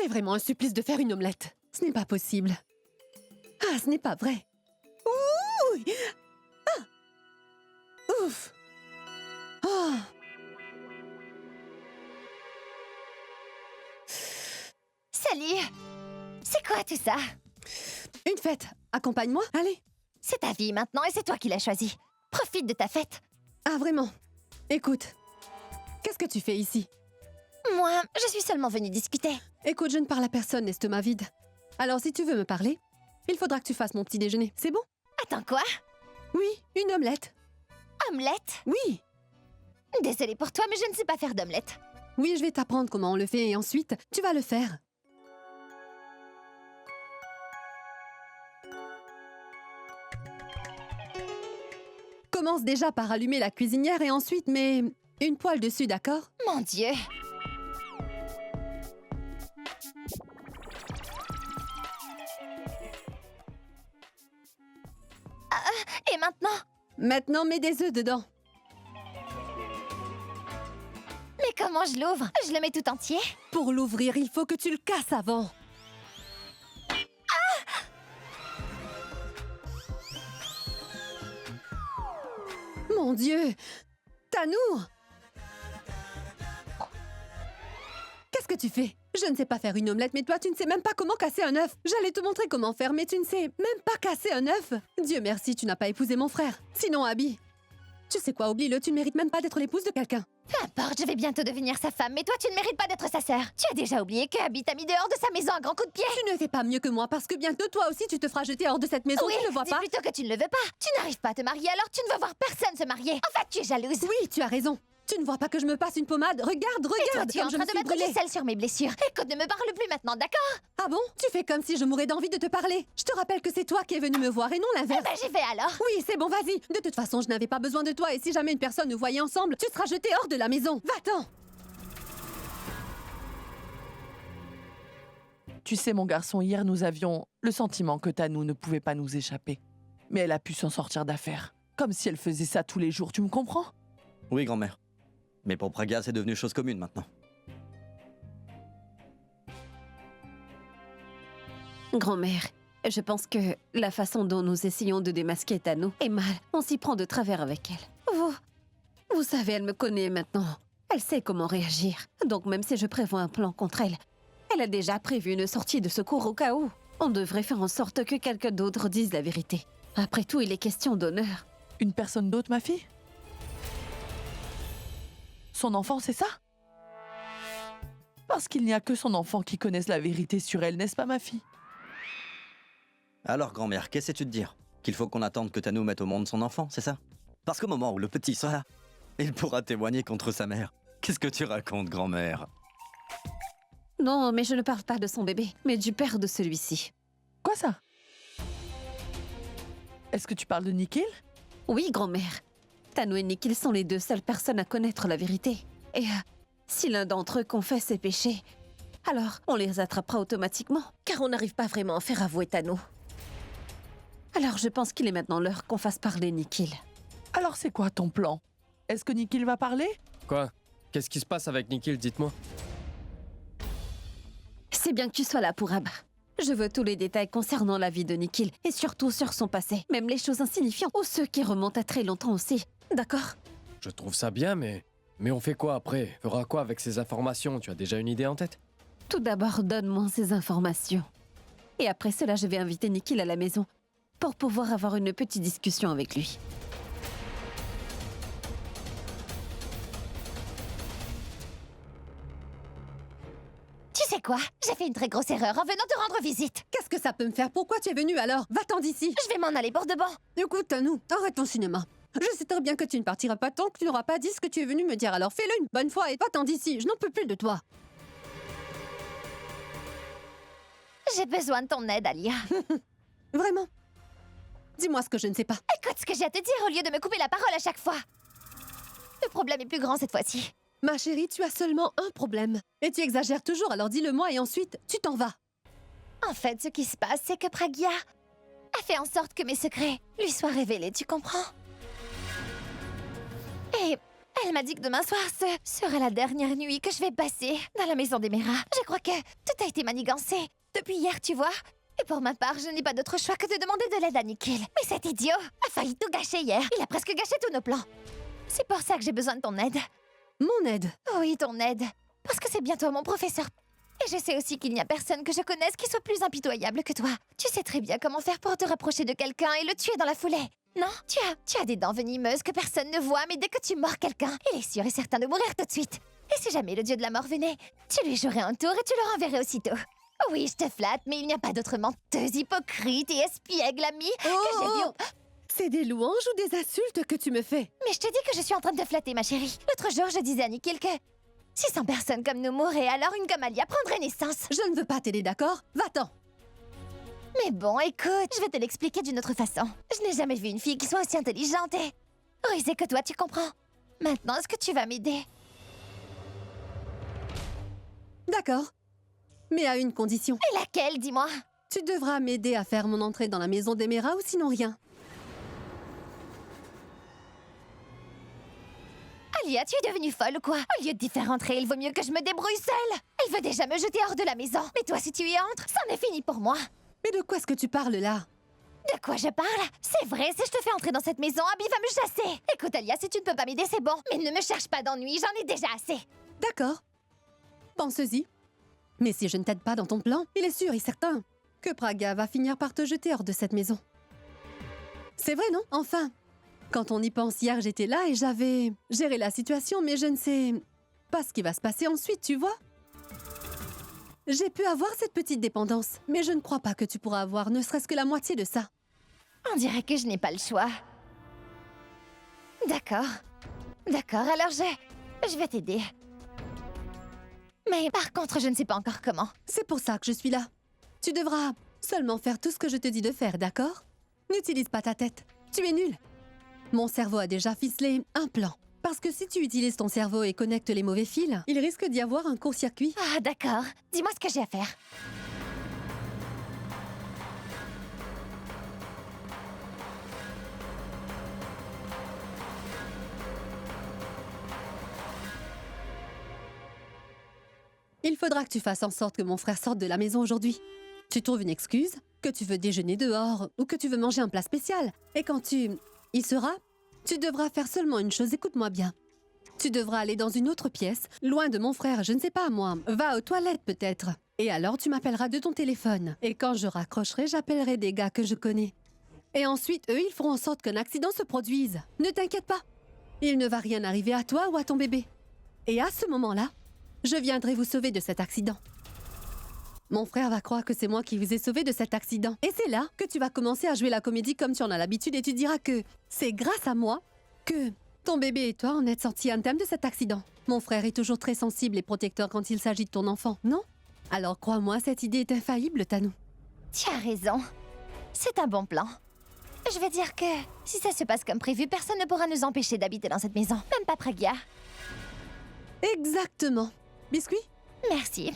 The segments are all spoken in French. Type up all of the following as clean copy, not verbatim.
C'est vraiment un supplice de faire une omelette. Ce n'est pas possible. Ah, ce n'est pas vrai. Ouh! Ah! Ouf! Ah! Salut! C'est quoi tout ça? Une fête. Accompagne-moi, allez. C'est ta vie maintenant et c'est toi qui l'as choisie. Profite de ta fête. Ah, vraiment? Écoute, qu'est-ce que tu fais ici? Moi, je suis seulement venue discuter. Écoute, je ne parle à personne, l'estomac vide. Alors, si tu veux me parler, il faudra que tu fasses mon petit déjeuner. C'est bon? Attends quoi? Oui, une omelette. Omelette? Oui. Désolée pour toi, mais je ne sais pas faire d'omelette. Oui, je vais t'apprendre comment on le fait et ensuite, tu vas le faire. Commence déjà par allumer la cuisinière et ensuite mets une poêle dessus, d'accord? Mon Dieu! Et maintenant? Maintenant, mets des œufs dedans. Mais comment je l'ouvre? Je le mets tout entier? Pour l'ouvrir, il faut que tu le casses avant. Mon Dieu! Tanour! Qu'est-ce que tu fais? Je ne sais pas faire une omelette, mais toi, tu ne sais même pas comment casser un œuf. J'allais te montrer comment faire, mais tu ne sais même pas casser un œuf. Dieu merci, tu n'as pas épousé mon frère. Sinon, Abby, tu sais quoi, oublie-le, tu ne mérites même pas d'être l'épouse de quelqu'un. Peu importe, je vais bientôt devenir sa femme, mais toi, tu ne mérites pas d'être sa sœur. Tu as déjà oublié que Abby t'a mis dehors de sa maison à grands coups de pied. Tu ne fais pas mieux que moi, parce que bientôt, toi aussi, tu te feras jeter hors de cette maison, Oui, tu ne le vois dis pas? plutôt que tu ne le veux pas. Tu n'arrives pas à te marier, alors tu ne veux voir personne se marier. En fait, tu es jalouse. Oui, tu as raison. Tu ne vois pas que je me passe une pommade? Regarde, Et toi, regarde, tu es en comme je train me de suis mettre du brûlée. sel sur mes blessures. Écoute, ne me parle plus maintenant, d'accord? Ah bon? Tu fais comme si je mourais d'envie de te parler. Je te rappelle que c'est toi qui es venu me voir et non Eh l'inverse. ben, j'y vais alors. Oui, c'est bon, vas-y. De toute façon, je n'avais pas besoin de toi et si jamais une personne nous voyait ensemble, tu seras jeté hors de la maison. Va-t'en! Tu sais, mon garçon, hier, nous avions le sentiment que Tanou ne pouvait pas nous échapper. Mais elle a pu s'en sortir d'affaire. Comme si elle faisait ça tous les jours, tu me comprends? Oui, grand-mère. Mais pour Praga, c'est devenu chose commune maintenant. Grand-mère, je pense que la façon dont nous essayons de démasquer Tanou est mal. On s'y prend de travers avec elle. Vous savez, elle me connaît maintenant. Elle sait comment réagir. Donc même si je prévois un plan contre elle, elle a déjà prévu une sortie de secours au cas où. On devrait faire en sorte que quelqu'un d'autre dise la vérité. Après tout, il est question d'honneur. Une personne d'autre, ma fille? Son enfant, c'est ça? Parce qu'il n'y a que son enfant qui connaisse la vérité sur elle, n'est-ce pas, ma fille? Alors, grand-mère, qu'essaies-tu de dire? Qu'il faut qu'on attende que Tanou mette au monde son enfant, c'est ça? Parce qu'au moment où le petit sera là, il pourra témoigner contre sa mère. Qu'est-ce que tu racontes, grand-mère? Non, mais je ne parle pas de son bébé, mais du père de celui-ci. Quoi ça? Est-ce que tu parles de Nikhil? Oui, grand-mère. Tanou et Nikhil sont les deux seules personnes à connaître la vérité. Et si l'un d'entre eux confesse ses péchés, alors on les attrapera automatiquement, car on n'arrive pas vraiment à faire avouer Tanou. Alors je pense qu'il est maintenant l'heure qu'on fasse parler Nikhil. Alors c'est quoi ton plan? Est-ce que Nikhil va parler? Quoi? Qu'est-ce qui se passe avec Nikhil, dites-moi? C'est bien que tu sois là pour Abba. Je veux tous les détails concernant la vie de Nikhil, et surtout sur son passé, même les choses insignifiantes, ou ceux qui remontent à très longtemps aussi. D'accord? Je trouve ça bien, mais on fait quoi après? Fera quoi avec ces informations? Tu as déjà une idée en tête? Tout d'abord, donne-moi ces informations. Et après cela, je vais inviter Nikhil à la maison pour pouvoir avoir une petite discussion avec lui. Tu sais quoi? J'ai fait une très grosse erreur en venant te rendre visite. Qu'est-ce que ça peut me faire? Pourquoi tu es venu alors? Va-t'en d'ici! Je vais m'en aller pour de bon. Écoute, Tanou, arrête ton cinéma. Je sais très bien que tu ne partiras pas tant que tu n'auras pas dit ce que tu es venu me dire. Alors fais-le une bonne fois et va-t'en d'ici. Je n'en peux plus de toi. J'ai besoin de ton aide, Alia. Vraiment? Dis-moi ce que je ne sais pas. Écoute ce que j'ai à te dire au lieu de me couper la parole à chaque fois. Le problème est plus grand cette fois-ci. Ma chérie, tu as seulement un problème. Et tu exagères toujours, alors dis-le-moi et ensuite, tu t'en vas. En fait, ce qui se passe, c'est que Pragya a fait en sorte que mes secrets lui soient révélés, tu comprends? Et Elle m'a dit que demain soir, ce sera la dernière nuit que je vais passer dans la maison d'Emera. Je crois que tout a été manigancé depuis hier, tu vois. Et pour ma part, je n'ai pas d'autre choix que de demander de l'aide à Nikhil. Mais cet idiot a failli tout gâcher hier. Il a presque gâché tous nos plans. C'est pour ça que j'ai besoin de ton aide. Mon aide. Oui, ton aide. Parce que c'est bientôt mon professeur. Et je sais aussi qu'il n'y a personne que je connaisse qui soit plus impitoyable que toi. Tu sais très bien comment faire pour te rapprocher de quelqu'un et le tuer dans la foulée. Non, tu as des dents venimeuses que personne ne voit, mais dès que tu mords quelqu'un, il est sûr et certain de mourir tout de suite. Et si jamais le dieu de la mort venait, tu lui jouerais un tour et tu le renverrais aussitôt. Oui, je te flatte, mais il n'y a pas d'autre menteuse, hypocrite et espiègle amie que j'ai vu. C'est des louanges ou des insultes que tu me fais? Mais je te dis que je suis en train de te flatter, ma chérie. L'autre jour, je disais à Nikhil que 600 personnes comme nous mourraient, alors une comme Alia prendrait naissance. Je ne veux pas t'aider, d'accord? Va-t'en. Mais bon, écoute, je vais te l'expliquer d'une autre façon. Je n'ai jamais vu une fille qui soit aussi intelligente et rusée que toi, tu comprends? Maintenant, est-ce que tu vas m'aider? D'accord. Mais à une condition. Et laquelle, dis-moi? Tu devras m'aider à faire mon entrée dans la maison d'Emera ou sinon rien. Alia, tu es devenue folle ou quoi? Au lieu de t'y faire entrer, il vaut mieux que je me débrouille seule. Elle veut déjà me jeter hors de la maison. Mais toi, si tu y entres, c'en est fini pour moi. Mais de quoi est-ce que tu parles là? De quoi je parle? C'est vrai, si je te fais entrer dans cette maison, Abby va me chasser. Écoute, Alia, si tu ne peux pas m'aider, c'est bon. Mais ne me cherche pas d'ennui, j'en ai déjà assez. D'accord. Pense-y. Mais si je ne t'aide pas dans ton plan, il est sûr et certain que Praga va finir par te jeter hors de cette maison. C'est vrai, non? Enfin, quand on y pense, hier j'étais là et j'avais géré la situation, mais je ne sais pas ce qui va se passer ensuite, tu vois? J'ai pu avoir cette petite dépendance, mais je ne crois pas que tu pourras avoir ne serait-ce que la moitié de ça. On dirait que je n'ai pas le choix. D'accord. D'accord, alors je vais t'aider. Mais par contre, je ne sais pas encore comment. C'est pour ça que je suis là. Tu devras seulement faire tout ce que je te dis de faire, d'accord? N'utilise pas ta tête. Tu es nul. Mon cerveau a déjà ficelé un plan. Parce que si tu utilises ton cerveau et connectes les mauvais fils, il risque d'y avoir un court-circuit. Ah, d'accord. Dis-moi ce que j'ai à faire. Il faudra que tu fasses en sorte que mon frère sorte de la maison aujourd'hui. Tu trouves une excuse, que tu veux déjeuner dehors ou que tu veux manger un plat spécial. Et quand tu y seras, tu devras faire seulement une chose, écoute-moi bien. Tu devras aller dans une autre pièce, loin de mon frère, je ne sais pas moi. Va aux toilettes peut-être. Et alors tu m'appelleras de ton téléphone. Et quand je raccrocherai, j'appellerai des gars que je connais. Et ensuite, eux, ils feront en sorte qu'un accident se produise. Ne t'inquiète pas. Il ne va rien arriver à toi ou à ton bébé. Et à ce moment-là, je viendrai vous sauver de cet accident. Mon frère va croire que c'est moi qui vous ai sauvé de cet accident. Et c'est là que tu vas commencer à jouer la comédie comme tu en as l'habitude et tu diras que c'est grâce à moi que ton bébé et toi en êtes sortis indemnes de cet accident. Mon frère est toujours très sensible et protecteur quand il s'agit de ton enfant, non? Alors crois-moi, cette idée est infaillible, Tanou. Tu as raison. C'est un bon plan. Je vais dire que si ça se passe comme prévu, personne ne pourra nous empêcher d'habiter dans cette maison. Même pas Pragya. Exactement. Biscuit? Merci.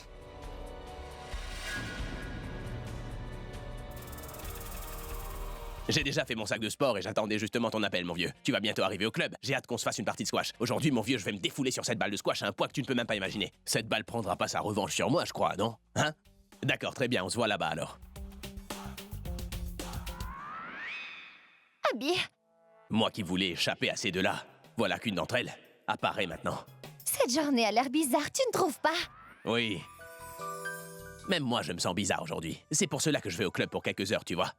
J'ai déjà fait mon sac de sport et j'attendais justement ton appel, mon vieux. Tu vas bientôt arriver au club. J'ai hâte qu'on se fasse une partie de squash. Aujourd'hui, mon vieux, je vais me défouler sur cette balle de squash à un point que tu ne peux même pas imaginer. Cette balle prendra pas sa revanche sur moi, je crois, non? Hein? D'accord, très bien, on se voit là-bas alors. Abby, Moi qui voulais échapper à ces deux-là, voilà qu'une d'entre elles apparaît maintenant. cette journée a l'air bizarre, tu ne trouves pas? Oui. Même moi, je me sens bizarre aujourd'hui. C'est pour cela que je vais au club pour quelques heures, tu vois.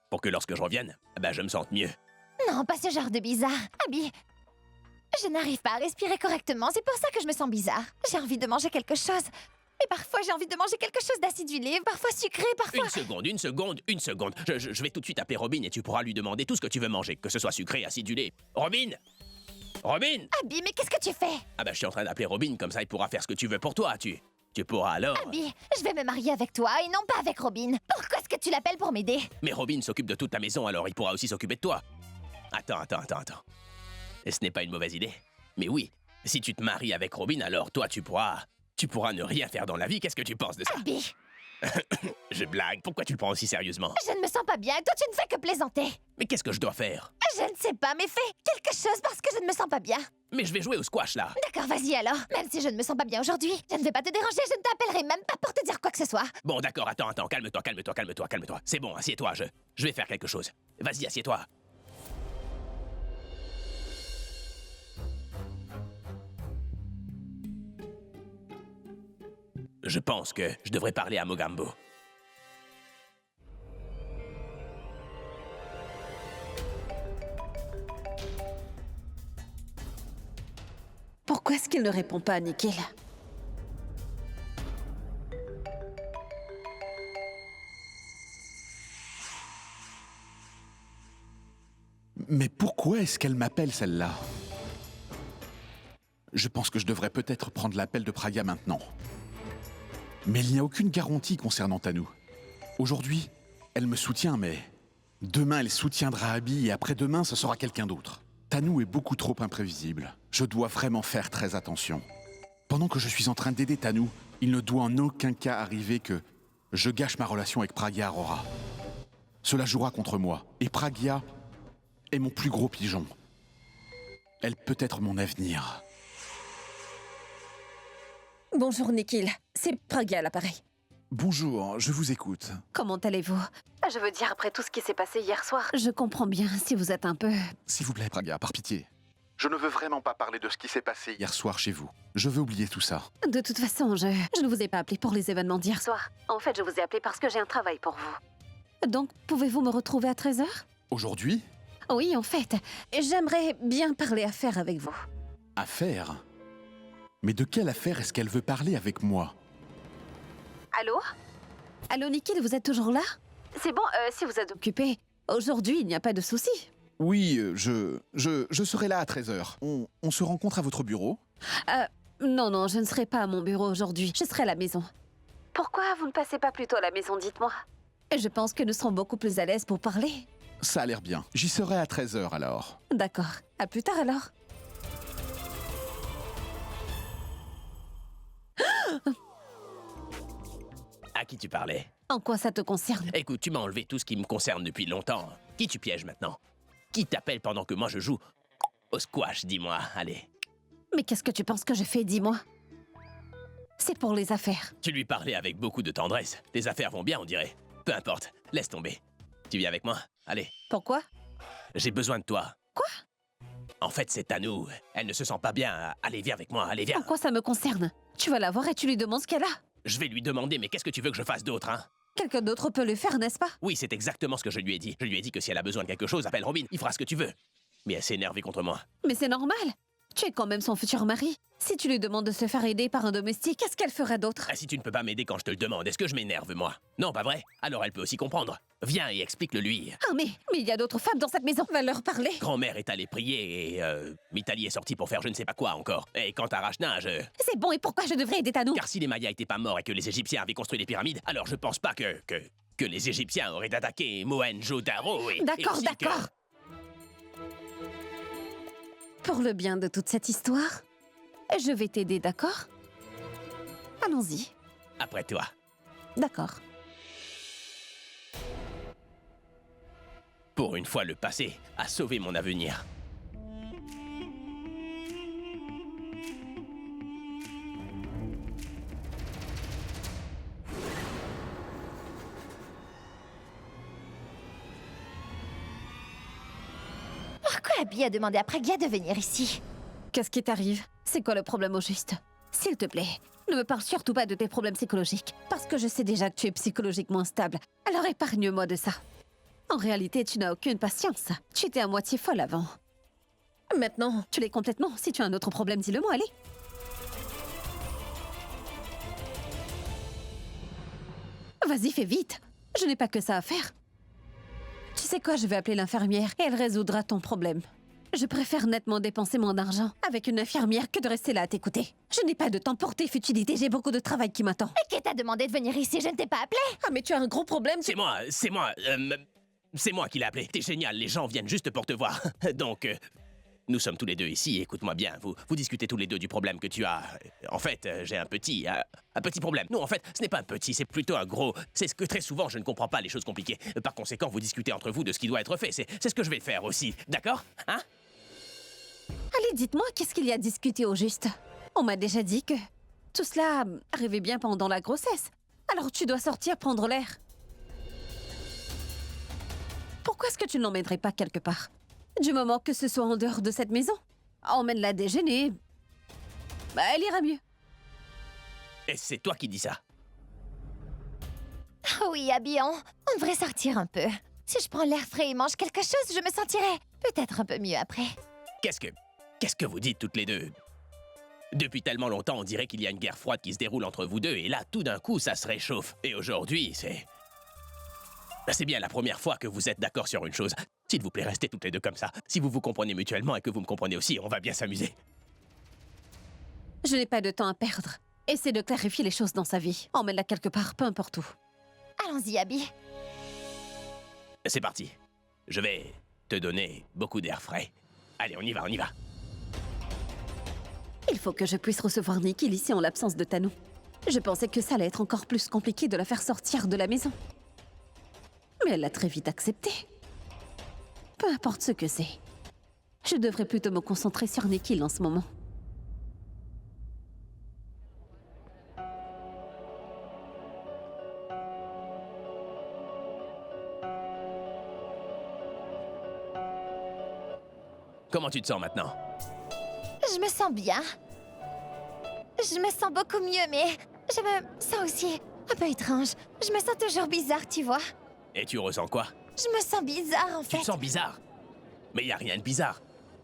Pour que lorsque je revienne, je me sente mieux. Non, pas ce genre de bizarre. Abby, je n'arrive pas à respirer correctement, c'est pour ça que je me sens bizarre. J'ai envie de manger quelque chose. Mais parfois, j'ai envie de manger quelque chose d'acidulé, parfois sucré, parfois... Une seconde. Je vais tout de suite appeler Robin et tu pourras lui demander tout ce que tu veux manger, que ce soit sucré, acidulé. Robin! Robin! Abby, mais qu'est-ce que tu fais? Je suis en train d'appeler Robin, comme ça il pourra faire ce que tu veux pour toi, tu pourras alors... Abby, je vais me marier avec toi et non pas avec Robin. Pourquoi est-ce que tu l'appelles pour m'aider? Mais Robin s'occupe de toute ta maison, alors il pourra aussi s'occuper de toi. Attends. Et ce n'est pas une mauvaise idée. Mais oui, si tu te maries avec Robin, alors toi tu pourras ne rien faire dans la vie, qu'est-ce que tu penses de ça? Abby, Je blague, pourquoi tu le prends aussi sérieusement? Je ne me sens pas bien et toi tu ne fais que plaisanter. Mais qu'est-ce que je dois faire? Je ne sais pas, mais fais quelque chose parce que je ne me sens pas bien. Mais je vais jouer au squash là. D'accord, vas-y alors. Même si je ne me sens pas bien aujourd'hui, je ne vais pas te déranger, je ne t'appellerai même pas pour te dire quoi que ce soit. Bon d'accord, attends, calme-toi. C'est bon, assieds-toi, je vais faire quelque chose. Vas-y, assieds-toi. Je pense que je devrais parler à Mogambo. Pourquoi est-ce qu'il ne répond pas à Nikhil? Mais pourquoi est-ce qu'elle m'appelle celle-là? Je pense que je devrais peut-être prendre l'appel de Pragya maintenant. Mais il n'y a aucune garantie concernant Tanu. Aujourd'hui, elle me soutient, mais demain, elle soutiendra Abby et après-demain, ce sera quelqu'un d'autre. Tanu est beaucoup trop imprévisible. Je dois vraiment faire très attention. Pendant que je suis en train d'aider Tanu, il ne doit en aucun cas arriver que je gâche ma relation avec Pragya Arora. Cela jouera contre moi. Et Pragya est mon plus gros pigeon. Elle peut être mon avenir. Bonjour Nikhil, c'est Pragya à l'appareil. Bonjour, je vous écoute. Comment allez-vous? Je veux dire, après tout ce qui s'est passé hier soir, je comprends bien si vous êtes un peu... S'il vous plaît, Pragya, par pitié. Je ne veux vraiment pas parler de ce qui s'est passé hier soir chez vous. Je veux oublier tout ça. De toute façon, je ne vous ai pas appelé pour les événements d'hier soir. En fait, je vous ai appelé parce que j'ai un travail pour vous. Donc, pouvez-vous me retrouver à 13h? Aujourd'hui? Oui, en fait, j'aimerais bien parler affaires avec vous. Affaire? Mais de quelle affaire est-ce qu'elle veut parler avec moi? Allô? Allô, Nikhil, vous êtes toujours là? C'est bon, si vous êtes occupé, aujourd'hui, il n'y a pas de souci. Oui, je serai là à 13h. On se rencontre à votre bureau? Non, je ne serai pas à mon bureau aujourd'hui. Je serai à la maison. Pourquoi vous ne passez pas plutôt à la maison, dites-moi? Je pense que nous serons beaucoup plus à l'aise pour parler. Ça a l'air bien. J'y serai à 13h alors. D'accord. À plus tard alors. À qui tu parlais? En quoi ça te concerne? Écoute, tu m'as enlevé tout ce qui me concerne depuis longtemps. Qui tu pièges maintenant? Qui t'appelle pendant que moi je joue au squash, dis-moi, allez. Mais qu'est-ce que tu penses que je fais, dis-moi? C'est pour les affaires. Tu lui parlais avec beaucoup de tendresse. Tes affaires vont bien, on dirait. Peu importe, laisse tomber. Tu viens avec moi? Allez. Pourquoi? J'ai besoin de toi. Quoi? En fait, c'est Tanu. Elle ne se sent pas bien. Allez, viens avec moi, allez, viens. En quoi ça me concerne? Tu vas la voir et tu lui demandes ce qu'elle a. Je vais lui demander, mais qu'est-ce que tu veux que je fasse d'autre, hein? Quelqu'un d'autre peut le faire, n'est-ce pas? Oui, c'est exactement ce que je lui ai dit. Je lui ai dit que si elle a besoin de quelque chose, appelle Robin, il fera ce que tu veux. Mais elle s'est énervée contre moi. Mais c'est normal. Tu es quand même son futur mari. Si tu lui demandes de se faire aider par un domestique, qu'est-ce qu'elle ferait d'autre? Ah, si tu ne peux pas m'aider quand je te le demande, est-ce que je m'énerve, moi? Non, pas vrai? Alors elle peut aussi comprendre. Viens et explique-le-lui. Ah mais il y a d'autres femmes dans cette maison. Va leur parler. Grand-mère est allée prier et Mitali est sortie pour faire je ne sais pas quoi encore. Et quant à Rachna, C'est bon, et pourquoi je devrais aider Tanu? Car si les Mayas étaient pas morts et que les Égyptiens avaient construit les pyramides, alors je pense pas que les Égyptiens auraient attaqué Mohenjo-Daro et... D'accord, et aussi que- d'accord. Pour le bien de toute cette histoire, je vais t'aider, d'accord? Allons-y. Après toi. D'accord. Pour une fois, le passé a sauvé mon avenir. Pourquoi Abby a demandé à Pragya de venir ici? Qu'est-ce qui t'arrive? C'est quoi le problème au juste? S'il te plaît, ne me parle surtout pas de tes problèmes psychologiques, parce que je sais déjà que tu es psychologiquement instable. Alors épargne-moi de ça. En réalité, tu n'as aucune patience. Tu étais à moitié folle avant. Maintenant, tu l'es complètement. Si tu as un autre problème, dis-le-moi, allez. Vas-y, fais vite. Je n'ai pas que ça à faire. Tu sais quoi, je vais appeler l'infirmière et elle résoudra ton problème. Je préfère nettement dépenser mon argent avec une infirmière que de rester là à t'écouter. Je n'ai pas de temps pour tes futilités, j'ai beaucoup de travail qui m'attend. Et qui t'a demandé de venir ici? Je ne t'ai pas appelé. Ah mais tu as un gros problème, C'est moi qui l'ai appelé. T'es génial, les gens viennent juste pour te voir. Donc, Nous sommes tous les deux ici, écoute-moi bien, vous discutez tous les deux du problème que tu as. En fait, j'ai un petit problème. Non, en fait, ce n'est pas un petit, c'est plutôt un gros. C'est ce que très souvent, je ne comprends pas les choses compliquées. Par conséquent, vous discutez entre vous de ce qui doit être fait. C'est ce que je vais faire aussi, d'accord? Hein? Allez, dites-moi, qu'est-ce qu'il y a à discuter au juste? On m'a déjà dit que tout cela arrivait bien pendant la grossesse. Alors tu dois sortir prendre l'air. Pourquoi est-ce que tu ne l'emmènerais pas quelque part? Du moment que ce soit en dehors de cette maison. Emmène-la déjeuner. Bah, elle ira mieux. Et c'est toi qui dis ça? Ah oui, Abby, on devrait sortir un peu. Si je prends l'air frais et mange quelque chose, je me sentirai peut-être un peu mieux après. Qu'est-ce que vous dites toutes les deux? Depuis tellement longtemps, on dirait qu'il y a une guerre froide qui se déroule entre vous deux, et là, tout d'un coup, ça se réchauffe. Et aujourd'hui, c'est bien la première fois que vous êtes d'accord sur une chose. S'il vous plaît, restez toutes les deux comme ça. Si vous vous comprenez mutuellement et que vous me comprenez aussi, on va bien s'amuser. Je n'ai pas de temps à perdre. Essaie de clarifier les choses dans sa vie. Emmène-la quelque part, peu importe où. Allons-y, Abby. C'est parti. Je vais te donner beaucoup d'air frais. Allez, on y va, on y va. Il faut que je puisse recevoir Nikhil ici en l'absence de Tanu. Je pensais que ça allait être encore plus compliqué de la faire sortir de la maison. Mais elle l'a très vite accepté. Peu importe ce que c'est. Je devrais plutôt me concentrer sur Nikhil en ce moment. Comment tu te sens maintenant? Je me sens bien. Je me sens beaucoup mieux, mais je me sens aussi un peu étrange. Je me sens toujours bizarre, tu vois. Et tu ressens quoi? Je me sens bizarre, en Tu fait. te sens bizarre? Mais y a rien de bizarre.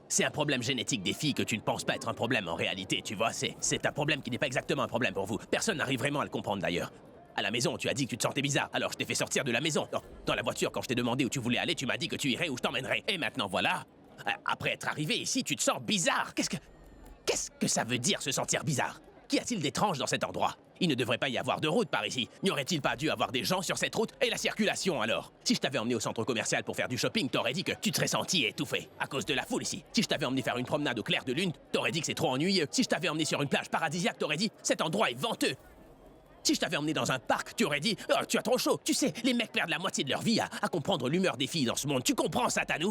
C'est un problème génétique des filles que tu ne penses pas être un problème en réalité, tu vois. C'est un problème qui n'est pas exactement un problème pour vous. Personne n'arrive vraiment à le comprendre d'ailleurs. À la maison, tu as dit que tu te sentais bizarre, alors je t'ai fait sortir de la maison. Dans la voiture, quand je t'ai demandé où tu voulais aller, tu m'as dit que tu irais où je t'emmènerais. Et maintenant, voilà. Après être arrivé ici, tu te sens bizarre. Qu'est-ce que ça veut dire, se sentir bizarre? Qu'y a-t-il d'étrange dans cet endroit? Il ne devrait pas y avoir de route par ici. N'y aurait-il pas dû avoir des gens sur cette route? Et la circulation, alors? Si je t'avais emmené au centre commercial pour faire du shopping, t'aurais dit que tu te serais senti étouffé à cause de la foule ici. Si je t'avais emmené faire une promenade au clair de lune, t'aurais dit que c'est trop ennuyeux. Si je t'avais emmené sur une plage paradisiaque, t'aurais dit « cet endroit est venteux ». Si je t'avais emmené dans un parc, tu aurais dit « oh, tu as trop chaud ». Tu sais, les mecs perdent la moitié de leur vie à comprendre l'humeur des filles dans ce monde. Tu comprends ça, Tanu?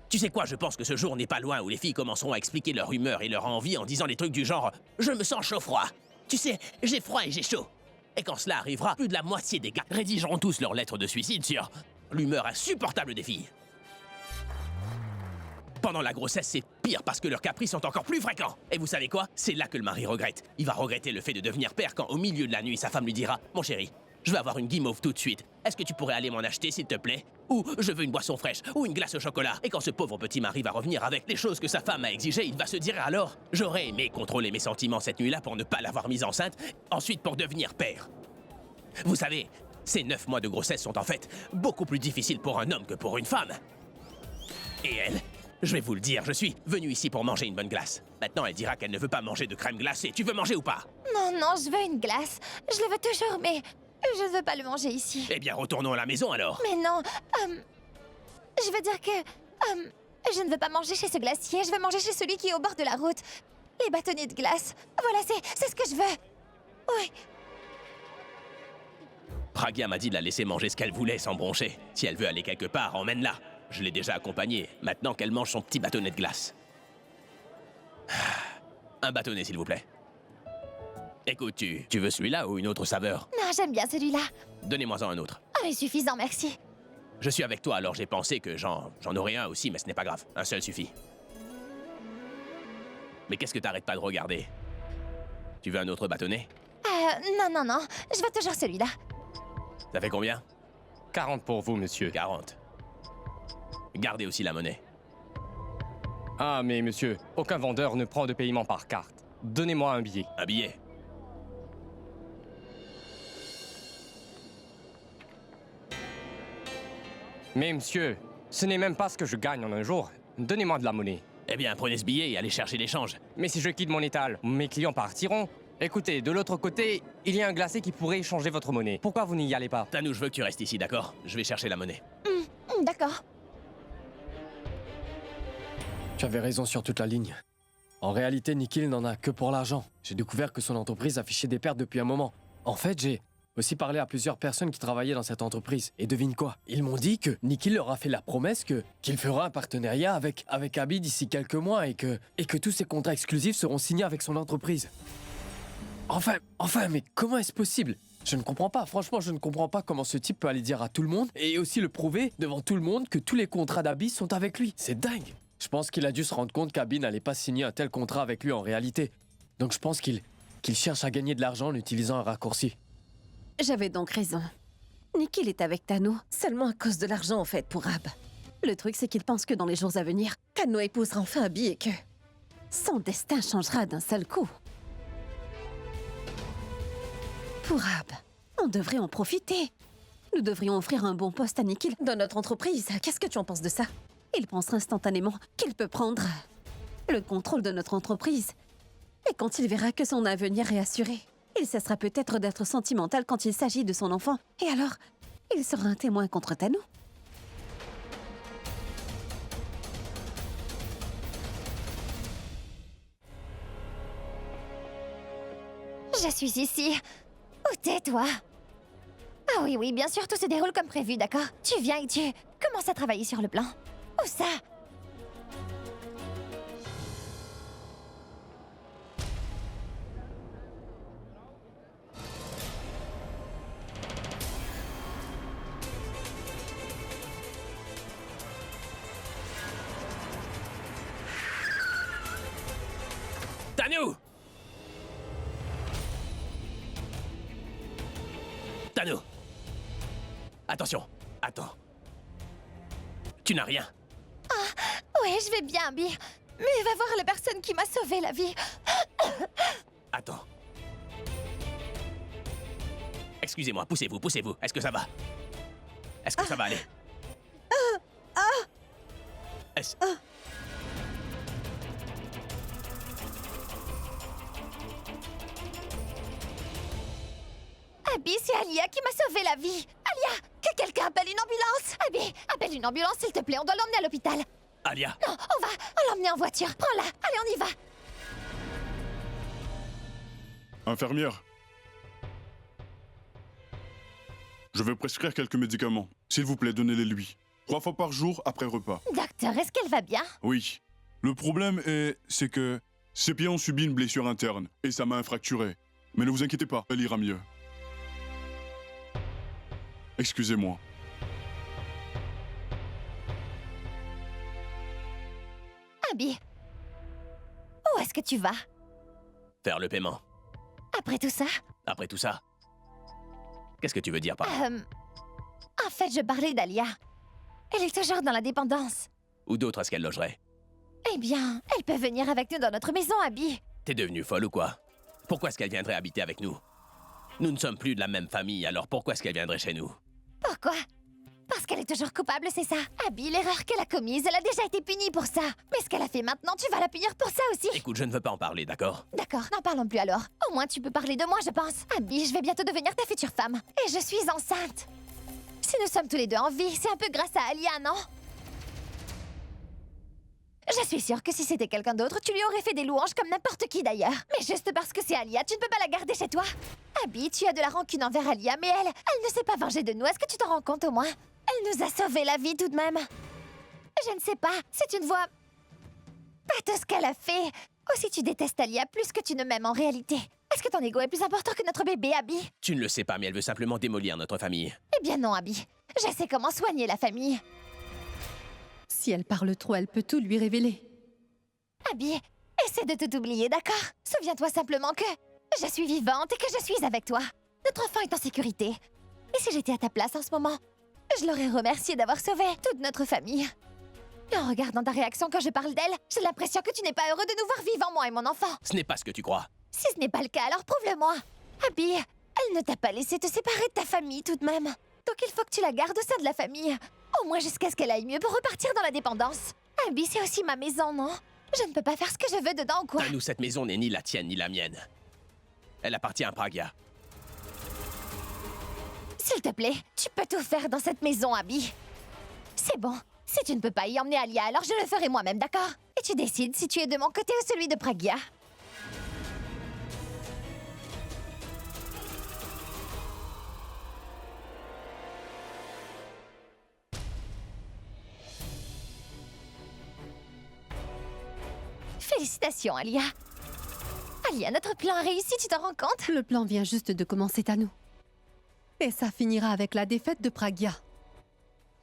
Tu sais quoi, je pense que ce jour n'est pas loin où les filles commenceront à expliquer leur humeur et leur envie en disant des trucs du genre « je me sens chaud-froid ». Tu sais, j'ai froid et j'ai chaud. Et quand cela arrivera, plus de la moitié des gars rédigeront tous leurs lettres de suicide sur l'humeur insupportable des filles. Pendant la grossesse, c'est pire parce que leurs caprices sont encore plus fréquents. Et vous savez quoi? C'est là que le mari regrette. Il va regretter le fait de devenir père quand, au milieu de la nuit, sa femme lui dira « Mon chéri, je vais avoir une guimauve tout de suite. Est-ce que tu pourrais aller m'en acheter, s'il te plaît? Ou je veux une boisson fraîche, ou une glace au chocolat. » Et quand ce pauvre petit mari va revenir avec les choses que sa femme a exigées, il va se dire alors « J'aurais aimé contrôler mes sentiments cette nuit-là pour ne pas l'avoir mise enceinte, ensuite pour devenir père. » Vous savez, ces 9 mois de grossesse sont en fait beaucoup plus difficiles pour un homme que pour une femme. Et elle, je vais vous le dire, je suis venu ici pour manger une bonne glace. Maintenant, elle dira qu'elle ne veut pas manger de crème glacée. Tu veux manger ou pas? Non, non, je veux une glace. Je le veux toujours, mais je ne veux pas le manger ici. Eh bien, retournons à la maison alors. Mais non, je veux dire que je ne veux pas manger chez ce glacier. Je veux manger chez celui qui est au bord de la route. Les bâtonnets de glace. Voilà, c'est ce que je veux. Oui. Pragya m'a dit de la laisser manger ce qu'elle voulait sans broncher. Si elle veut aller quelque part, emmène-la. Je l'ai déjà accompagnée. Maintenant qu'elle mange son petit bâtonnet de glace. Un bâtonnet, s'il vous plaît. Écoute, tu veux celui-là ou une autre saveur? Non, j'aime bien celui-là. Donnez-moi-en un autre. Ah, mais suffisant, merci. Je suis avec toi, alors j'ai pensé que j'en aurais un aussi, mais ce n'est pas grave. Un seul suffit. Mais qu'est-ce que t'arrêtes pas de regarder? Tu veux un autre bâtonnet? Non, non, non. Je veux toujours celui-là. Ça fait combien? 40 pour vous, monsieur. 40. Gardez aussi la monnaie. Ah, mais monsieur, aucun vendeur ne prend de paiement par carte. Donnez-moi un billet. Un billet. Mais monsieur, ce n'est même pas ce que je gagne en un jour. Donnez-moi de la monnaie. Eh bien, prenez ce billet et allez chercher l'échange. Mais si je quitte mon étal, mes clients partiront. Écoutez, de l'autre côté, il y a un glacé qui pourrait échanger votre monnaie. Pourquoi vous n'y allez pas? Tanu, je veux que tu restes ici, d'accord? Je vais chercher la monnaie. D'accord. Tu avais raison sur toute la ligne. En réalité, Nikhil n'en a que pour l'argent. J'ai découvert que son entreprise affichait des pertes depuis un moment. En fait, j'ai aussi parlé à plusieurs personnes qui travaillaient dans cette entreprise. Et devine quoi? Ils m'ont dit que Nikhil leur a fait la promesse qu'il fera un partenariat avec Abby d'ici quelques mois et que tous ses contrats exclusifs seront signés avec son entreprise. Enfin, mais comment est-ce possible? Je ne comprends pas, franchement, je ne comprends pas comment ce type peut aller dire à tout le monde et aussi le prouver devant tout le monde que tous les contrats d'Abby sont avec lui. C'est dingue. Je pense qu'il a dû se rendre compte qu'Abby n'allait pas signer un tel contrat avec lui en réalité. Donc je pense qu'il cherche à gagner de l'argent en utilisant un raccourci. J'avais donc raison. Nikhil est avec Tano, seulement à cause de l'argent en fait pour Ab. Le truc c'est qu'il pense que dans les jours à venir, Tano épousera enfin Abby et que son destin changera d'un seul coup. Pour Ab, on devrait en profiter. Nous devrions offrir un bon poste à Nikhil dans notre entreprise. Qu'est-ce que tu en penses de ça? Il pensera instantanément qu'il peut prendre le contrôle de notre entreprise. Et quand il verra que son avenir est assuré, il cessera peut-être d'être sentimental quand il s'agit de son enfant. Et alors, il sera un témoin contre Tano. Je suis ici. Où t'es, toi? Ah oui, bien sûr, tout se déroule comme prévu, d'accord? Tu viens et tu commences à travailler sur le plan. Où ça? Tano! Tano! Attention, attends. Tu n'as rien. Ouais, je vais bien, Abby. Mais va voir la personne qui m'a sauvé la vie. Attends. Excusez-moi, poussez-vous. Est-ce que ça va? Est-ce que ça va aller? Est-ce... Abby, c'est Alia qui m'a sauvé la vie. Alia, que quelqu'un appelle une ambulance. Abby, appelle une ambulance, s'il te plaît, on doit l'emmener à l'hôpital. Alia! Non, on va l'emmener en voiture. Prends-la, allez, on y va. Infirmière. Je vais prescrire quelques médicaments. S'il vous plaît, donnez-les-lui. 3 fois par jour après repas. Docteur, est-ce qu'elle va bien? Oui. Le problème c'est que ses pieds ont subi une blessure interne et sa main est fracturée. Mais ne vous inquiétez pas, elle ira mieux. Excusez-moi. Abby, où est-ce que tu vas? Faire le paiement. Après tout ça? Après tout ça? Qu'est-ce que tu veux dire par là? En fait, je parlais d'Alia. Elle est toujours dans la dépendance. Où d'autre est-ce qu'elle logerait? Eh bien, elle peut venir avec nous dans notre maison, Abby. T'es devenue folle ou quoi? Pourquoi est-ce qu'elle viendrait habiter avec nous? Nous ne sommes plus de la même famille, alors pourquoi est-ce qu'elle viendrait chez nous? Pourquoi? Parce qu'elle est toujours coupable, c'est ça? Abby, l'erreur qu'elle a commise, elle a déjà été punie pour ça. Mais ce qu'elle a fait maintenant, tu vas la punir pour ça aussi. Écoute, je ne veux pas en parler, d'accord? D'accord, n'en parlons plus alors. Au moins, tu peux parler de moi, je pense. Abby, je vais bientôt devenir ta future femme. Et je suis enceinte. Si nous sommes tous les deux en vie, c'est un peu grâce à Alia, non? Je suis sûre que si c'était quelqu'un d'autre, tu lui aurais fait des louanges comme n'importe qui d'ailleurs. Mais juste parce que c'est Alia, tu ne peux pas la garder chez toi. Abby, tu as de la rancune envers Alia, mais elle ne s'est pas vengée de nous. Est-ce que tu t'en rends compte au moins? Elle nous a sauvé la vie tout de même. Je ne sais pas, si tu ne vois pas tout ce qu'elle a fait, ou si tu détestes Alia plus que tu ne m'aimes en réalité. Est-ce que ton ego est plus important que notre bébé, Abby? Tu ne le sais pas, mais elle veut simplement démolir notre famille. Eh bien non, Abby. Je sais comment soigner la famille. Si elle parle trop, elle peut tout lui révéler. Abby, essaie de tout oublier, d'accord? Souviens-toi simplement que je suis vivante et que je suis avec toi. Notre enfant est en sécurité. Et si j'étais à ta place en ce moment, je l'aurais remercié d'avoir sauvé toute notre famille. Et en regardant ta réaction quand je parle d'elle, j'ai l'impression que tu n'es pas heureux de nous voir vivants, moi et mon enfant. Ce n'est pas ce que tu crois. Si ce n'est pas le cas, alors prouve-le-moi. Abby, elle ne t'a pas laissé te séparer de ta famille tout de même. Donc il faut que tu la gardes au sein de la famille. Au moins jusqu'à ce qu'elle aille mieux pour repartir dans la dépendance. Abby, c'est aussi ma maison, non? Je ne peux pas faire ce que je veux dedans ou quoi? À nous, cette maison n'est ni la tienne ni la mienne. Elle appartient à Pragya. S'il te plaît, tu peux tout faire dans cette maison, Abby. C'est bon, Si tu ne peux pas y emmener Alia, alors je le ferai moi-même, d'accord? Et tu décides si tu es de mon côté ou celui de Pragya. Félicitations, Alia. Alia, notre plan a réussi, tu t'en rends compte? Le plan vient juste de commencer, Tanu. Et ça finira avec la défaite de Pragya.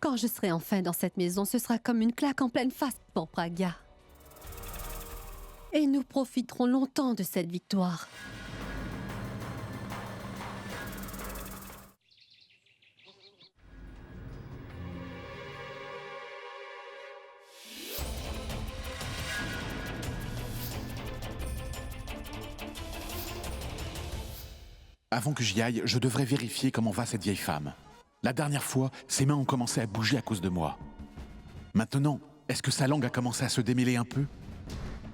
Quand je serai enfin dans cette maison, ce sera comme une claque en pleine face pour Pragya. Et nous profiterons longtemps de cette victoire. Avant que j'y aille, je devrais vérifier comment va cette vieille femme. La dernière fois, ses mains ont commencé à bouger à cause de moi. Maintenant, est-ce que sa langue a commencé à se démêler un peu?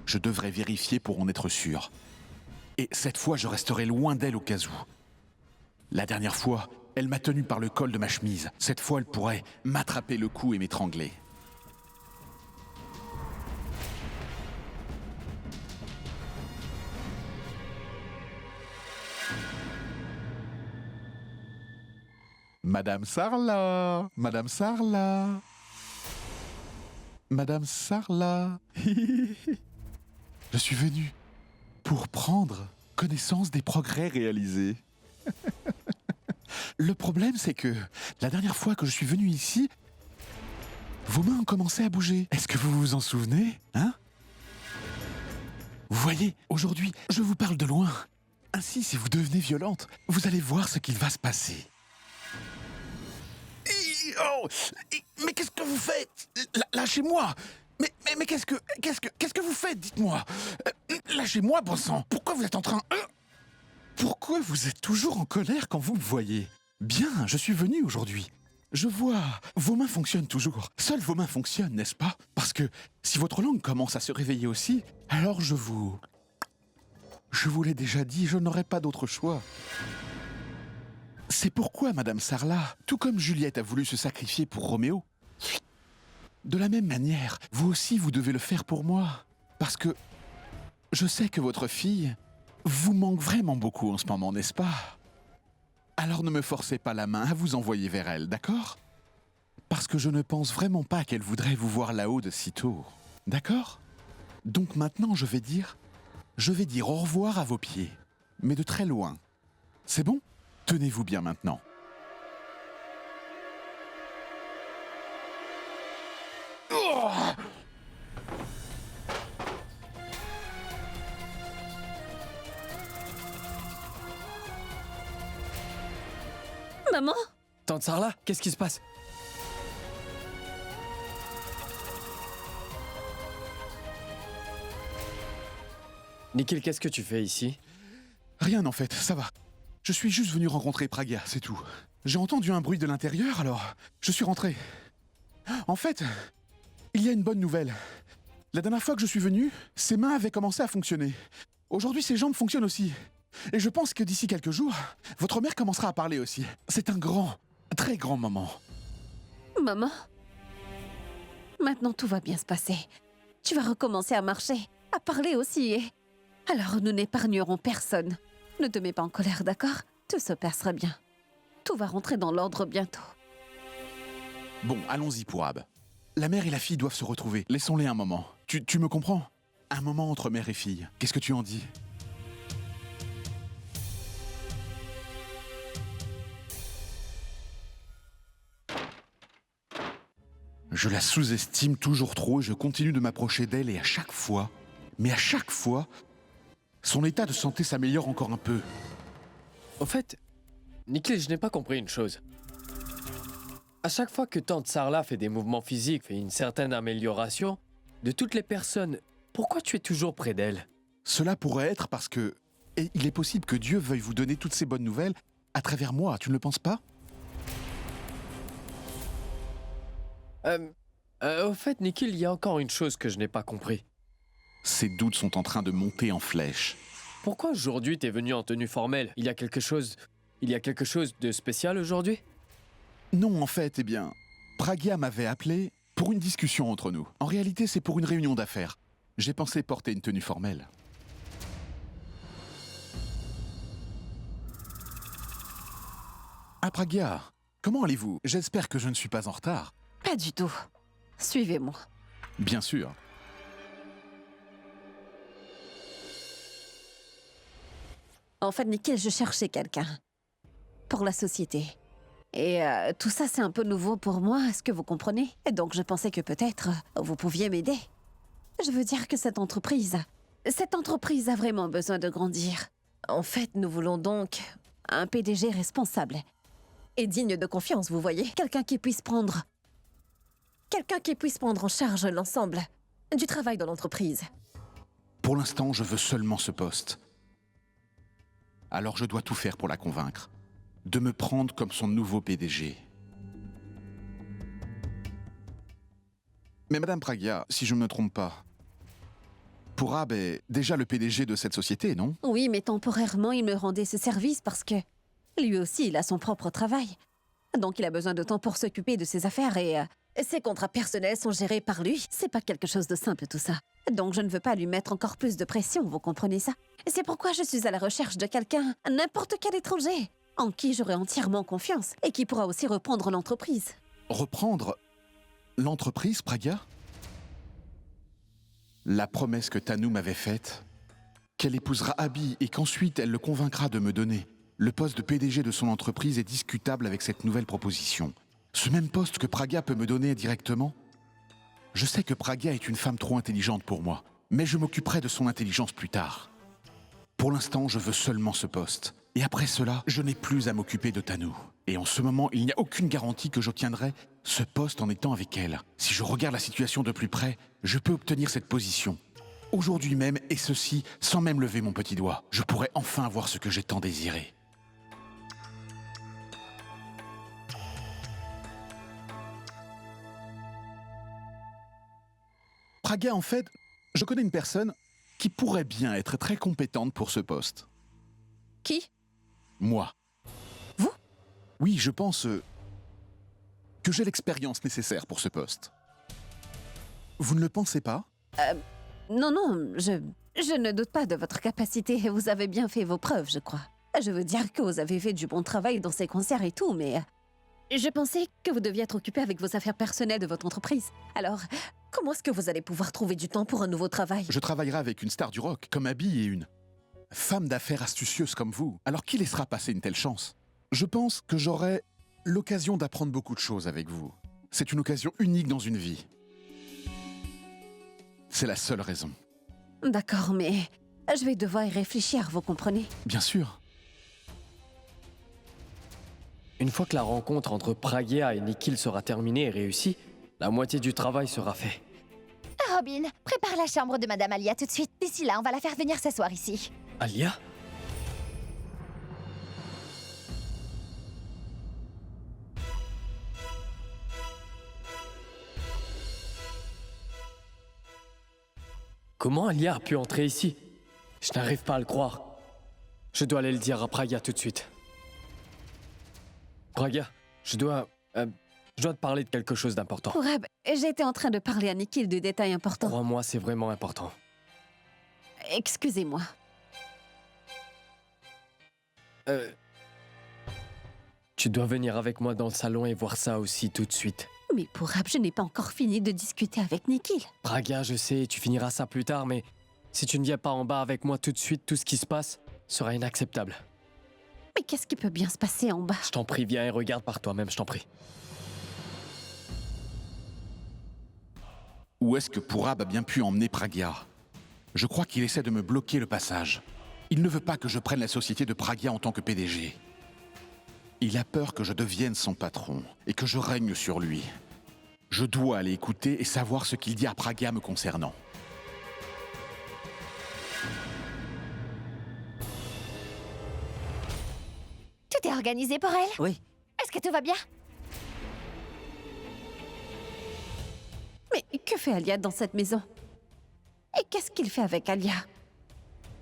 Je devrais vérifier pour en être sûr. Et cette fois, je resterai loin d'elle au cas où. La dernière fois, elle m'a tenu par le col de ma chemise. Cette fois, elle pourrait m'attraper le cou et m'étrangler. Madame Sarla, Madame Sarla, Madame Sarla. Je suis venu pour prendre connaissance des progrès réalisés. Le problème, c'est que la dernière fois que je suis venu ici, vos mains ont commencé à bouger. Est-ce que vous vous en souvenez, hein? Vous voyez, aujourd'hui, je vous parle de loin. Ainsi, si vous devenez violente, vous allez voir ce qu'il va se passer. Oh, mais qu'est-ce que vous faites? Lâchez-moi! Mais qu'est-ce que vous faites? Dites-moi! Lâchez-moi, bon sang! Pourquoi vous êtes en train... Pourquoi vous êtes toujours en colère quand vous me voyez? Bien, je suis venu aujourd'hui. Je vois, vos mains fonctionnent toujours. Seules vos mains fonctionnent, n'est-ce pas? Parce que si votre langue commence à se réveiller aussi, alors je vous l'ai déjà dit, je n'aurai pas d'autre choix. C'est pourquoi Madame Sarla, tout comme Juliette a voulu se sacrifier pour Roméo, de la même manière, vous aussi vous devez le faire pour moi. Parce que je sais que votre fille vous manque vraiment beaucoup en ce moment, n'est-ce pas? Alors ne me forcez pas la main à vous envoyer vers elle, d'accord? Parce que je ne pense vraiment pas qu'elle voudrait vous voir là-haut de sitôt, d'accord? Donc maintenant je vais dire au revoir à vos pieds, mais de très loin. C'est bon? Tenez-vous bien maintenant. Oh! Maman? Tante Sarla, qu'est-ce qui se passe? Nikhil, qu'est-ce que tu fais ici? Rien en fait, ça va. Je suis juste venu rencontrer Pragya, c'est tout. J'ai entendu un bruit de l'intérieur, alors je suis rentré. En fait, il y a une bonne nouvelle. La dernière fois que je suis venu, ses mains avaient commencé à fonctionner. Aujourd'hui, ses jambes fonctionnent aussi. Et je pense que d'ici quelques jours, votre mère commencera à parler aussi. C'est un grand, très grand moment. Maman? Maintenant, tout va bien se passer. Tu vas recommencer à marcher, à parler aussi, et... Alors, nous n'épargnerons personne. Ne te mets pas en colère, d'accord? Tout se passera bien. Tout va rentrer dans l'ordre bientôt. Bon, allons-y pour Ab. La mère et la fille doivent se retrouver. Laissons-les un moment. Tu me comprends? Un moment entre mère et fille. Qu'est-ce que tu en dis? Je la sous-estime toujours trop et je continue de m'approcher d'elle et à chaque fois, son état de santé s'améliore encore un peu. Au fait, Nikhil, je n'ai pas compris une chose. À chaque fois que Tante Sarla fait des mouvements physiques, fait une certaine amélioration, de toutes les personnes, pourquoi tu es toujours près d'elle? Cela pourrait être parce que... Et il est possible que Dieu veuille vous donner toutes ces bonnes nouvelles à travers moi, tu ne le penses pas? Au fait, Nikhil, il y a encore une chose que je n'ai pas compris. Ces doutes sont en train de monter en flèche. Pourquoi aujourd'hui t'es venu en tenue formelle? Il y a quelque chose de spécial aujourd'hui? Non, en fait, Pragya m'avait appelé Pour une discussion entre nous. En réalité, c'est pour une réunion d'affaires. J'ai pensé porter une tenue formelle. Ah, Pragya, comment allez-vous? J'espère que je ne suis pas en retard. Pas du tout. Suivez-moi. Bien sûr. En fait, Nikhil, je cherchais quelqu'un. Pour la société. Et tout ça, c'est un peu nouveau pour moi, est-ce que vous comprenez? Et donc, je pensais que peut-être vous pouviez m'aider. Je veux dire que cette entreprise a vraiment besoin de grandir. En fait, nous voulons donc un PDG responsable. Et digne de confiance, vous voyez? Quelqu'un qui puisse prendre en charge l'ensemble du travail de l'entreprise. Pour l'instant, je veux seulement ce poste. Alors je dois tout faire pour la convaincre. De me prendre comme son nouveau PDG. Mais Madame Pragya, si je ne me trompe pas, Purab est déjà le PDG de cette société, non? Oui, mais temporairement, il me rendait ce service parce que lui aussi, il a son propre travail. Donc il a besoin de temps pour s'occuper de ses affaires et ses contrats personnels sont gérés par lui. C'est pas quelque chose de simple tout ça. Donc je ne veux pas lui mettre encore plus de pression, vous comprenez ça? C'est pourquoi je suis à la recherche de quelqu'un, n'importe quel étranger, en qui j'aurai entièrement confiance et qui pourra aussi reprendre l'entreprise. Reprendre l'entreprise, Pragya? La promesse que Tanu m'avait faite, qu'elle épousera Abby et qu'ensuite elle le convaincra de me donner le poste de PDG de son entreprise est discutable avec cette nouvelle proposition. Ce même poste que Pragya peut me donner directement? Je sais que Pragya est une femme trop intelligente pour moi, mais je m'occuperai de son intelligence plus tard. Pour l'instant, je veux seulement ce poste. Et après cela, je n'ai plus à m'occuper de Tanu. Et en ce moment, il n'y a aucune garantie que j'obtiendrai ce poste en étant avec elle. Si je regarde la situation de plus près, je peux obtenir cette position. Aujourd'hui même, et ceci sans même lever mon petit doigt, je pourrais enfin avoir ce que j'ai tant désiré. Pragya, en fait, je connais une personne qui pourrait bien être très compétente pour ce poste. Qui? Moi. Vous? Oui, je pense que j'ai l'expérience nécessaire pour ce poste. Vous ne le pensez pas? Non, je ne doute pas de votre capacité. Vous avez bien fait vos preuves, je crois. Je veux dire que vous avez fait du bon travail dans ces concerts et tout, mais je pensais que vous deviez être occupé avec vos affaires personnelles de votre entreprise. Alors, comment est-ce que vous allez pouvoir trouver du temps pour un nouveau travail? Je travaillerai avec une star du rock, comme Abby, et une femme d'affaires astucieuse comme vous. Alors qui laissera passer une telle chance? Je pense que j'aurai l'occasion d'apprendre beaucoup de choses avec vous. C'est une occasion unique dans une vie. C'est la seule raison. D'accord, mais je vais devoir y réfléchir, vous comprenez? Bien sûr. Une fois que la rencontre entre Pragya et Nikhil sera terminée et réussie, la moitié du travail sera fait. Robin, prépare la chambre de Madame Alia tout de suite. D'ici là, on va la faire venir s'asseoir ici. Alia? Comment Alia a pu entrer ici? Je n'arrive pas à le croire. Je dois aller le dire à Pragya tout de suite. Pragya, je dois te parler de quelque chose d'important. Purab, j'étais en train de parler à Nikhil de détails importants. Crois-moi, c'est vraiment important. Excusez-moi. Tu dois venir avec moi dans le salon et voir ça aussi tout de suite. Mais Purab, je n'ai pas encore fini de discuter avec Nikhil. Pragya, je sais, tu finiras ça plus tard, mais si tu ne viens pas en bas avec moi tout de suite, tout ce qui se passe sera inacceptable. Mais qu'est-ce qui peut bien se passer en bas? Je t'en prie, viens et regarde par toi-même, je t'en prie. Où est-ce que Purab a bien pu emmener Pragya? Je crois qu'il essaie de me bloquer le passage. Il ne veut pas que je prenne la société de Pragya en tant que PDG. Il a peur que je devienne son patron et que je règne sur lui. Je dois aller écouter et savoir ce qu'il dit à Pragya me concernant. Tout est organisé pour elle? Oui. Est-ce que tout va bien? Mais que fait Alia dans cette maison? Et qu'est-ce qu'il fait avec Alia?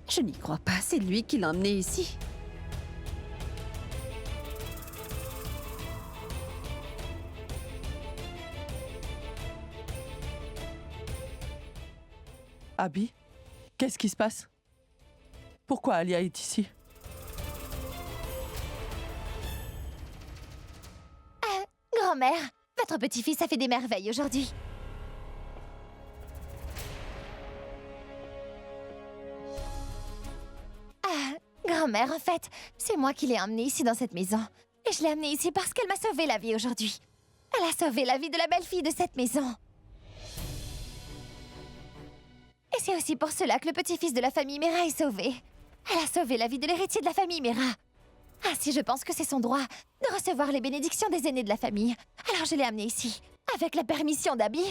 Je n'y crois pas, c'est lui qui l'a emmenée ici. Abby, qu'est-ce qui se passe? Pourquoi Alia est ici? Grand-mère, votre petit-fils a fait des merveilles aujourd'hui. Grand-mère, en fait, c'est moi qui l'ai emmenée ici dans cette maison. Et je l'ai amenée ici parce qu'elle m'a sauvé la vie aujourd'hui. Elle a sauvé la vie de la belle-fille de cette maison. Et c'est aussi pour cela que le petit-fils de la famille Mera est sauvé. Elle a sauvé la vie de l'héritier de la famille Mera. Ainsi, je pense que c'est son droit de recevoir les bénédictions des aînés de la famille. Alors je l'ai amenée ici, avec la permission d'Abby.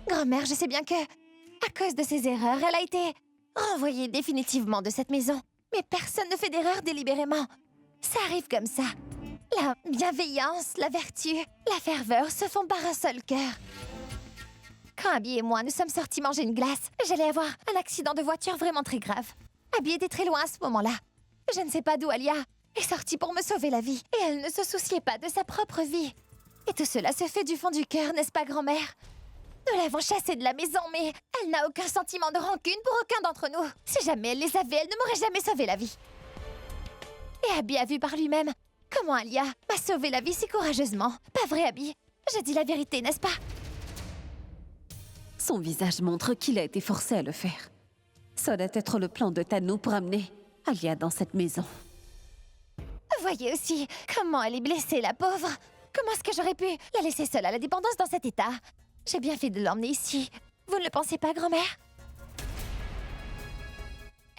Grand-mère, je sais bien que, à cause de ses erreurs, elle a été renvoyée définitivement de cette maison. Mais personne ne fait d'erreur délibérément. Ça arrive comme ça. La bienveillance, la vertu, la ferveur se font par un seul cœur. Quand Abby et moi nous sommes sortis manger une glace, j'allais avoir un accident de voiture vraiment très grave. Abby était très loin à ce moment-là. Je ne sais pas d'où Alia est sortie pour me sauver la vie. Et elle ne se souciait pas de sa propre vie. Et tout cela se fait du fond du cœur, n'est-ce pas, grand-mère? Nous l'avons chassée de la maison, mais elle n'a aucun sentiment de rancune pour aucun d'entre nous. Si jamais elle les avait, elle ne m'aurait jamais sauvé la vie. Et Abby a vu par lui-même comment Alia m'a sauvé la vie si courageusement. Pas vrai, Abby? Je dis la vérité, n'est-ce pas? Son visage montre qu'il a été forcé à le faire. Ça doit être le plan de Tanu pour amener Alia dans cette maison. Voyez aussi comment elle est blessée, la pauvre. Comment est-ce que j'aurais pu la laisser seule à la dépendance dans cet état? J'ai bien fait de l'emmener ici. Vous ne le pensez pas, grand-mère?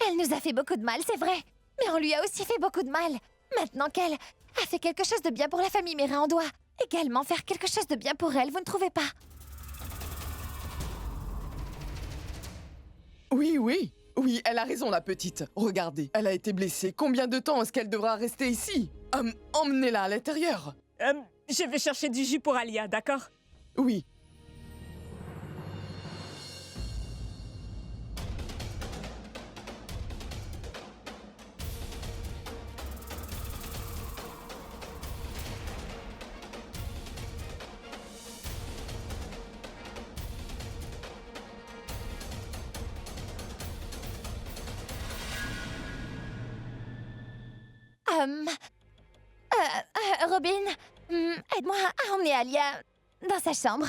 Elle nous a fait beaucoup de mal, c'est vrai. Mais on lui a aussi fait beaucoup de mal. Maintenant qu'elle a fait quelque chose de bien pour la famille Mera, on doit également faire quelque chose de bien pour elle, vous ne trouvez pas? Oui, elle a raison, la petite. Regardez, elle a été blessée. Combien de temps est-ce qu'elle devra rester ici? Emmenez-la à l'intérieur. Je vais chercher du jus pour Alia, d'accord? Oui. Robin, aide-moi à emmener Alia dans sa chambre.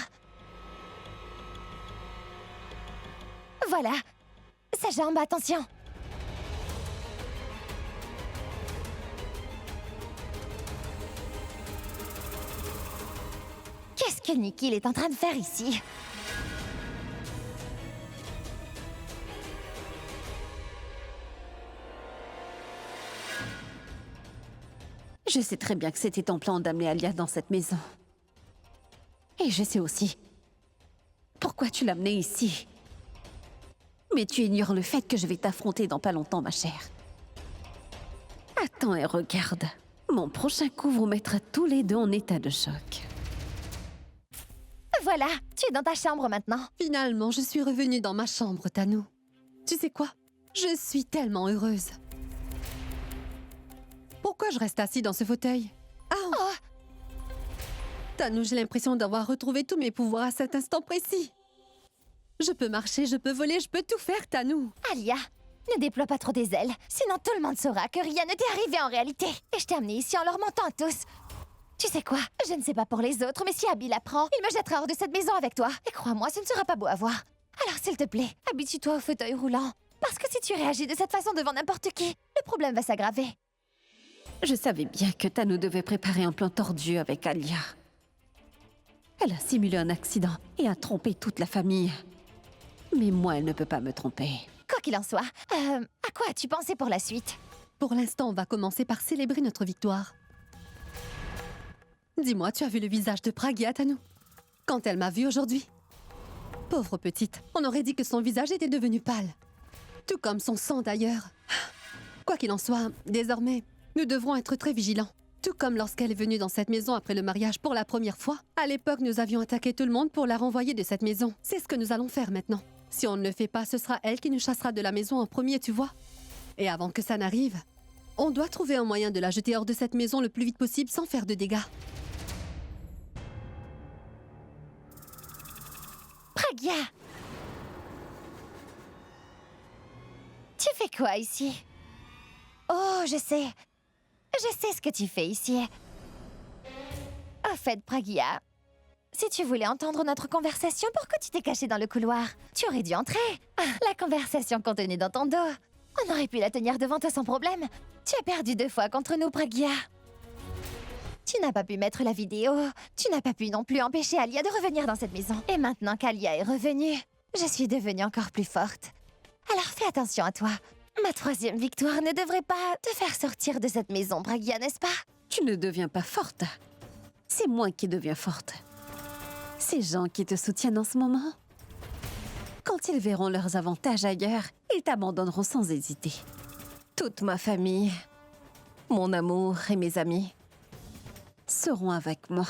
Voilà. Sa jambe, attention. Qu'est-ce que Nikhil est en train de faire ici? Je sais très bien que c'était ton plan d'amener Alia dans cette maison. Et je sais aussi pourquoi tu l'as amenée ici. Mais tu ignores le fait que je vais t'affronter dans pas longtemps, ma chère. Attends et regarde. Mon prochain coup vous mettra tous les deux en état de choc. Voilà, tu es dans ta chambre maintenant. Finalement, je suis revenue dans ma chambre, Tanu. Tu sais quoi? Je suis tellement heureuse. Pourquoi je reste assis dans ce fauteuil? Ah! Tanu, j'ai l'impression d'avoir retrouvé tous mes pouvoirs à cet instant précis. Je peux marcher, je peux voler, je peux tout faire, Tanu. Alia, ne déploie pas trop des ailes, sinon tout le monde saura que rien ne t'est arrivé en réalité. Et je t'ai amené ici en leur mentant à tous. Tu sais quoi? Je ne sais pas pour les autres, mais si Abby l'apprend, il me jettera hors de cette maison avec toi. Et crois-moi, ce ne sera pas beau à voir. Alors s'il te plaît, habitue-toi au fauteuil roulant. Parce que si tu réagis de cette façon devant n'importe qui, le problème va s'aggraver. Je savais bien que Tanu devait préparer un plan tordu avec Alia. Elle a simulé un accident et a trompé toute la famille. Mais moi, elle ne peut pas me tromper. Quoi qu'il en soit, à quoi as-tu pensé pour la suite? Pour l'instant, on va commencer par célébrer notre victoire. Dis-moi, tu as vu le visage de Pragya, Tanu? Quand elle m'a vue aujourd'hui? Pauvre petite, on aurait dit que son visage était devenu pâle. Tout comme son sang d'ailleurs. Quoi qu'il en soit, désormais, nous devrons être très vigilants. Tout comme lorsqu'elle est venue dans cette maison après le mariage pour la première fois. À l'époque, nous avions attaqué tout le monde pour la renvoyer de cette maison. C'est ce que nous allons faire maintenant. Si on ne le fait pas, ce sera elle qui nous chassera de la maison en premier, tu vois. Et avant que ça n'arrive, on doit trouver un moyen de la jeter hors de cette maison le plus vite possible sans faire de dégâts. Pragya! Tu fais quoi ici? Oh, je sais. Je sais ce que tu fais ici. Au fait, Pragya, si tu voulais entendre notre conversation, pourquoi tu t'es caché dans le couloir? Tu aurais dû entrer. Ah, la conversation contenue dans ton dos. On aurait pu la tenir devant toi sans problème. Tu as perdu 2 fois contre nous, Pragya. Tu n'as pas pu mettre la vidéo. Tu n'as pas pu non plus empêcher Alia de revenir dans cette maison. Et maintenant qu'Alia est revenue, je suis devenue encore plus forte. Alors fais attention à toi. Ma 3e victoire ne devrait pas te faire sortir de cette maison, Pragya, n'est-ce pas? Tu ne deviens pas forte. C'est moi qui deviens forte. Ces gens qui te soutiennent en ce moment, quand ils verront leurs avantages ailleurs, ils t'abandonneront sans hésiter. Toute ma famille, mon amour et mes amis seront avec moi.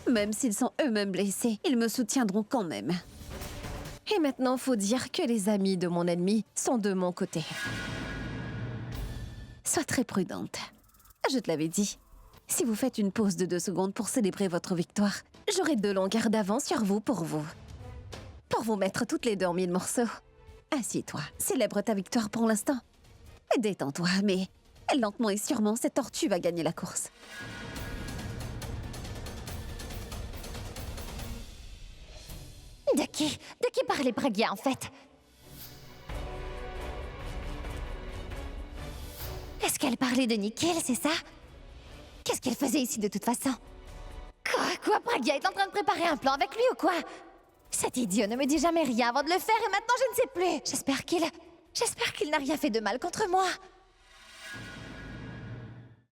Même s'ils sont eux-mêmes blessés, ils me soutiendront quand même. Et maintenant, faut dire que les amis de mon ennemi sont de mon côté. Sois très prudente. Je te l'avais dit. Si vous faites une pause de 2 secondes pour célébrer votre victoire, j'aurai 2 longueurs d'avance sur vous pour vous. Pour vous mettre toutes les 2 en 1000 morceaux. Assieds-toi, célèbre ta victoire pour l'instant. Et détends-toi, mais lentement et sûrement, cette tortue va gagner la course. De qui parlait Pragya, en fait? Est-ce qu'elle parlait de Nikhil, c'est ça? Qu'est-ce qu'elle faisait ici de toute façon? Quoi, Pragya est en train de préparer un plan avec lui ou quoi? Cet idiot ne me dit jamais rien avant de le faire et maintenant je ne sais plus. J'espère qu'il n'a rien fait de mal contre moi.